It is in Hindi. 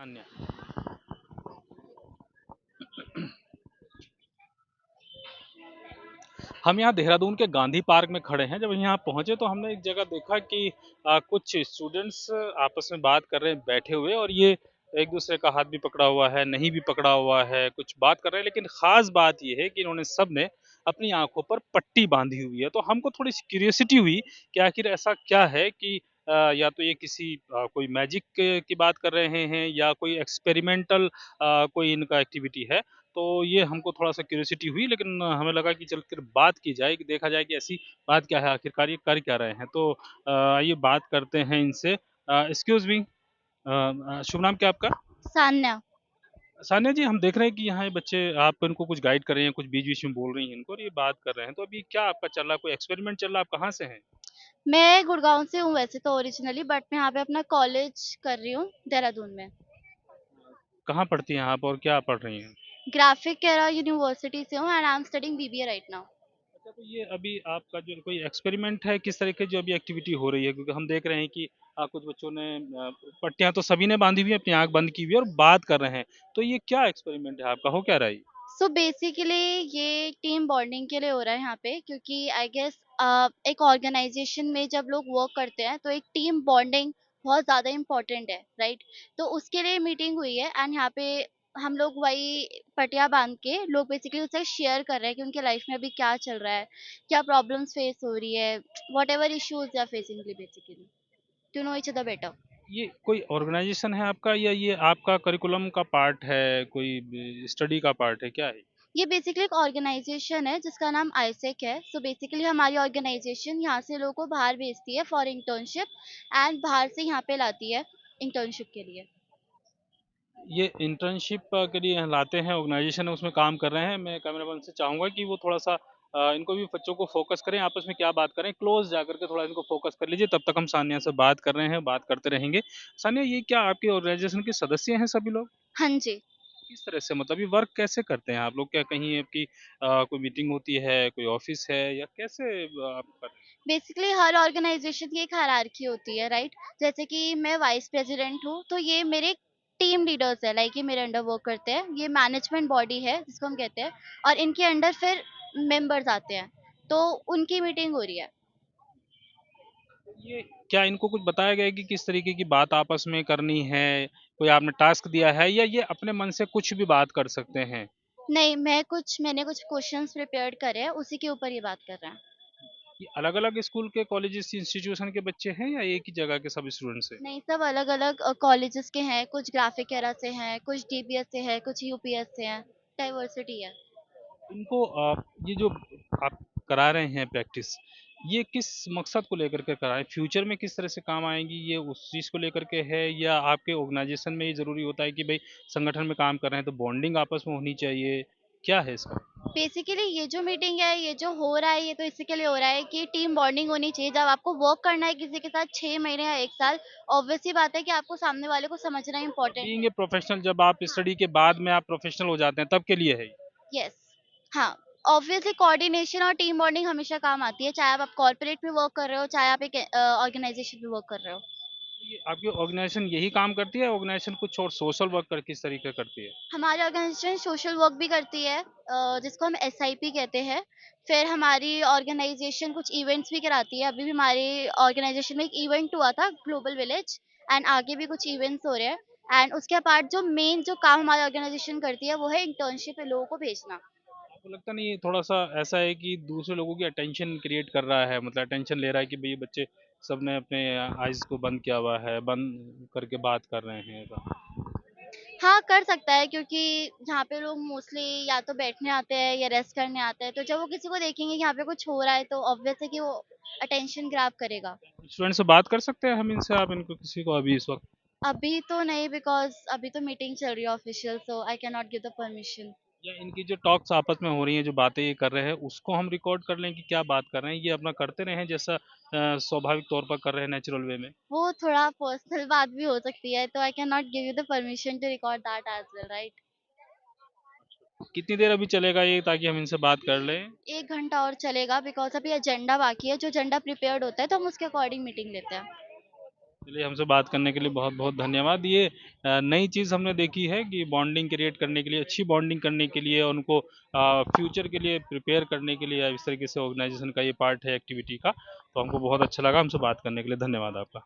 अन्य हम यहाँ देहरादून के गांधी पार्क में खड़े हैं। जब यहाँ पहुंचे तो हमने एक जगह देखा कि कुछ स्टूडेंट्स आपस में बात कर रहे हैं बैठे हुए, और ये एक दूसरे का हाथ भी पकड़ा हुआ है, नहीं भी पकड़ा हुआ है, कुछ बात कर रहे हैं। लेकिन खास बात ये है कि इन्होंने सब ने अपनी आंखों पर पट्टी बांधी हुई है। तो हमको थोड़ी सी क्यूरियोसिटी हुई कि आखिर ऐसा क्या है कि या तो ये किसी कोई मैजिक की बात कर रहे हैं या कोई एक्सपेरिमेंटल कोई इनका एक्टिविटी है। तो ये हमको थोड़ा-सा क्यूरियोसिटी हुई, लेकिन हमें लगा कि चल कर बात की जाए, कि देखा जाए कि ऐसी बात क्या है, आखिरकार ये कर क्या रहे हैं। तो आइए बात करते हैं इनसे। एक्सक्यूज़ मी, शुभ नाम क्या है आपका? सान्या। सान्या जी, हम देख रहे हैं कि यहाँ ये बच्चे आप इनको कुछ गाइड कर रही हैं, कुछ बीच-बीच में बोल रही हैं इनको और ये बात कर रहे हैं। तो अभी क्या आपका चल रहा है? कोई एक्सपेरिमेंट चल रहा है? आप कहाँ से हैं? मैं गुड़गाँव से हूँ वैसे तो ओरिजिनली, बट मैं यहाँ पे अपना कॉलेज कर रही हूँ देहरादून में। कहाँ पढ़ती हैं आप और क्या पढ़ रही हैं? ग्राफिक केरा यूनिवर्सिटी से हूँ and I am studying BBA right now. अच्छा, तो ये अभी आपका जो कोई एक्सपेरिमेंट है, किस तरह की जो अभी एक्टिविटी हो रही है? क्योंकि हम देख रहे हैं कि कुछ बच्चों ने पट्टियाँ तो सभी ने बांधी हुई है, अपनी आँख बंद की हुई है और बात कर रहे हैं। तो ये क्या एक्सपेरिमेंट है आपका? हो क्या रहा है ये? सो बेसिकली ये टीम बॉन्डिंग के लिए हो रहा है यहाँ पे, क्योंकि आई गेस एक ऑर्गेनाइजेशन में जब लोग वर्क करते हैं तो एक टीम बॉन्डिंग बहुत ज़्यादा इम्पोर्टेंट है, राइट? तो उसके लिए मीटिंग हुई है एंड यहाँ पे हम लोग वही पटिया बांध के लोग बेसिकली उससे शेयर कर रहे हैं कि उनके लाइफ में अभी क्या चल रहा है, क्या प्रॉब्लम्स फेस हो रही है, whatever issues they are facing basically to know each other better. ये कोई ऑर्गेनाइजेशन है आपका या ये आपका करिकुलम का पार्ट है, कोई स्टडी का पार्ट है, क्या है? ये बेसिकली एक ऑर्गेनाइजेशन है जिसका नाम आईसेक है। सो बेसिकली हमारी ऑर्गेनाइजेशन यहाँ से लोगों को बाहर भेजती है फॉर इंटर्नशिप एंड बाहर से यहाँ पे लाती है इंटर्नशिप के लिए। ये इंटर्नशिप के लिए यहाँ लाते हैं, ऑर्गेनाइजेशन है उसमें काम कर रहे हैं। मैं कैमरामैन से चाहूँगा कि वो थोड़ा-सा इनको भी बच्चों को फ़ोकस करें, आपस में क्या बात करें, क्लोज़ जाकर के थोड़ा इनको फ़ोकस कर लीजिए। तब तक हम सान्या से बात कर रहे हैं, बात करते रहेंगे। सान्या, ये क्या आपकी ऑर्गेनाइजेशन के सदस्य हैं सभी लोग? हाँ जी। किस तरह से, मतलब ये वर्क कैसे करते हैं आप लोग? क्या कहीं आपकी कोई मीटिंग होती है, कोई ऑफ़िस है, या कैसे आप कर रहे हैं? बेसिकली हर ऑर्गेनाइजेशन की एक हायरार्की होती है, राइट? जैसे कि मैं वाइस प्रेसिडेंट हूँ तो ये मेरे टीम लीडर्स है, लाइक ये मेरे अंडर वर्क करते हैं। ये मैनेजमेंट बॉडी है जिसको हम कहते हैं, और इनके अंडर फिर मेंबर्स आते हैं, तो उनकी मीटिंग हो रही है। ये क्या इनको कुछ बताया गया है कि किस तरीके की बात आपस में करनी है? कोई आपने टास्क दिया है या ये अपने मन से कुछ भी बात कर सकते हैं? नहीं, मैंने कुछ क्वेश्चंस प्रिपेयर्ड करे हैं, उसी के ऊपर ये बात कर रहे हैं। ये अलग-अलग स्कूल के, कॉलेजेस, इंस्टीट्यूशन के बच्चे हैं या एक ही जगह के सब स्टूडेंट्स हैं? नहीं, सब अलग-अलग कॉलेजेस के हैं, कुछ ग्राफिक एरा से हैं, कुछ डीपीएस से हैं, कुछ यूपीएस से हैं, डाइवर्सिटी है। इनको ये जो आप करा रहे हैं प्रैक्टिस, ये किस मकसद को लेकर के करा रहे हैं? फ्यूचर में किस तरह से काम आएँगी, ये उस चीज़ को लेकर के है, या आपके ऑर्गेनाइजेशन में ये ज़रूरी होता है कि भई संगठन में काम कर रहे हैं तो बॉन्डिंग आपस में होनी चाहिए? क्या है इसका? बेसिकली ये जो मीटिंग है, ये जो हो रहा है, ये तो इसी के लिए हो रहा है कि टीम बॉन्डिंग होनी चाहिए। जब आपको वर्क करना है किसी के साथ 6 महीने या 1 साल, ऑब्वियस सी बात है कि आपको सामने वाले को समझना इम्पोर्टेंट है। बीइंग ए प्रोफेशनल, जब आप हाँ, स्टडी के बाद में आप प्रोफेशनल हो जाते हैं, तब के लिए है ये? यस। हाँ, ऑब्वियसली कोऑर्डिनेशन और टीम बॉन्डिंग हमेशा काम आती है, चाहे आप कॉर्पोरेट में वर्क कर रहे हो, चाहे आप एक ऑर्गेनाइजेशन में वर्क कर रहे हो। ये आपकी ऑर्गेनाइजेशन यही काम करती है? ऑर्गेनाइजेशन कुछ और सोशल वर्क कर किस तरीके करती है? हमारी ऑर्गेनाइजेशन सोशल वर्क भी करती है, जिसको हम एसआईपी कहते हैं। फिर हमारी ऑर्गेनाइजेशन कुछ इवेंट्स भी कराती है। अभी भी हमारी ऑर्गेनाइजेशन में एक इवेंट हुआ था ग्लोबल विलेज, एंड आगे भी कुछ इवेंट्स हो रहे हैं। एंड उसके अपार्ट जो मेन जो काम हमारी ऑर्गेनाइजेशन करती है वो है इंटर्नशिप में लोगों को भेजना। आपको लगता नहीं ये थोड़ा-सा ऐसा है कि दूसरे लोगों की अटेंशन क्रिएट कर रहा है, मतलब अटेंशन ले रहा है कि भई ये बच्चे सबने अपने आइज़ को बंद किया हुआ है, बंद करके बात कर रहे हैं ऐसा? हाँ, कर सकता है, क्योंकि यहाँ पे लोग मोस्टली या तो बैठने आते हैं या रेस्ट करने आते हैं, तो जब वो किसी को देखेंगे कि यहाँ पे कुछ हो रहा है तो ऑब्वियस है कि वो अटेंशन ग्रैब करेगा। स्टूडेंट से बात कर सकते हैं हम इनसे, आप इनको किसी को अभी इस वक़्त? अभी तो नहीं, बिकॉज़ अभी तो मीटिंग चल रही है official, so I can not give the permission. या इनकी जो टॉक्स आपस में हो रही हैं, जो बातें ये कर रहे हैं, उसको हम रिकॉर्ड कर लें कि क्या बात कर रहे हैं? ये अपना करते रहें जैसा स्वाभाविक तौर पर कर रहे हैं, नेचुरल वे में? वो थोड़ा पर्सनल बात भी हो सकती है, तो I can not give you the permission to record that as well, right? कितनी देर अभी चलेगा ये, ताकि हम इनसे बात कर लें? 1 घंटा और चलेगा, बिकॉज़ अभी एजेंडा बाकी है। जो एजेंडा प्रिपेयर्ड होता है तो हम उसके अकॉर्डिंग मीटिंग लेते हैं। चलिए, हमसे बात करने के लिए बहुत बहुत धन्यवाद। ये नई चीज़ हमने देखी है कि बॉन्डिंग क्रिएट करने के लिए, अच्छी बॉन्डिंग करने के लिए, उनको फ्यूचर के लिए प्रिपेयर करने के लिए इस तरीके से ऑर्गेनाइजेशन का ये पार्ट है एक्टिविटी का। तो हमको बहुत अच्छा लगा। हमसे बात करने के लिए धन्यवाद आपका।